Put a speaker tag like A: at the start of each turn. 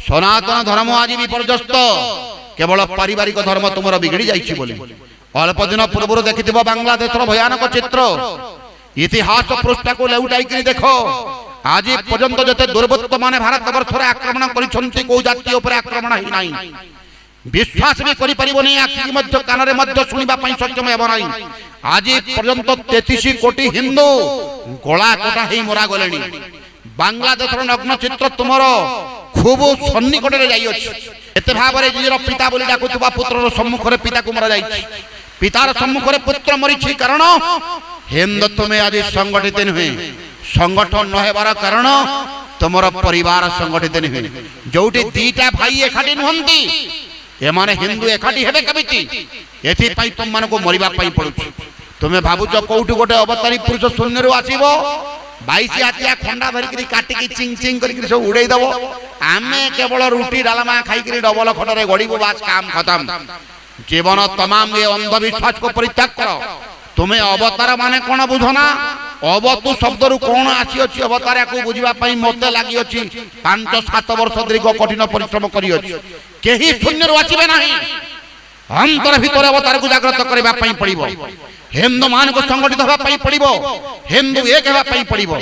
A: सनातन धर्म आज विपर्यस्त केवल पारिवारिक धर्म तुम बिगड़ी जाइछि बोली अल्प दिन पूर्व देखि बांग्लादेश भयानक चित्र इतिहास पृष्ठा को लेउटाई देख आज पर्यंत जते दुर्बृत्त माने भारत वर्ष आक्रमण करिसंती को जाति ऊपर आक्रमण ही नाही विश्वास भी करि परिबोनी आखि मध्य कान रे मध्य सुनिबा पई सक्षम हेबो नाही आज पर्यंत 33 कोटी हिंदू गोला कोटा ही मोरा गलेनी बांग्लादेश नग्न चित्र तुमर खूब सन्निकट रे जाई अछि एते भाबरे जिर पिता बोली डाकुतबा पुत्र सम्मुख रे पिता को मरा जाई पितार सम्मुख रे पुत्र मरिछि कारण हिंदुत्व में आज संगठित नुहे संगठन न हेबार कारण तुमर परिवार संगठित नुहे जोटी दीटा भाई एकाठी नुहंती एमाने हिंदू एकाठी हेबे कमिति एथि पई तुम मन को मरिबा पई पडुछि तुमे भाबुछ कोउठी गोटे अवतारी पुरुष शून्य रु आसीबो 22 हाथिया खंडा धरि करी काटी की चिंग चिंग करी सब उड़ाई दबो आमे केवल रोटी डालमा खाई करी डबल खटरे गड़ीबो बास काम खत्म जीवन तमाम ये अंधविश्वास को परित्याग करो तुम्हें अवतार माने कोन बुझना अवतु शब्द रु कोन आसी अछि अवतार को बुझिबा पई मते लागि अछि 5-7 वर्ष दीर्घ कठिन परिश्रम करी अछि केही शून्य रु आसीबे नाही अंतर भीतर अवतार को जागृत करबा पई पड़िबो हिंदू मान को संगठित होबा पई पड़िबो हिंदू एक हेबा पई पड़िबो।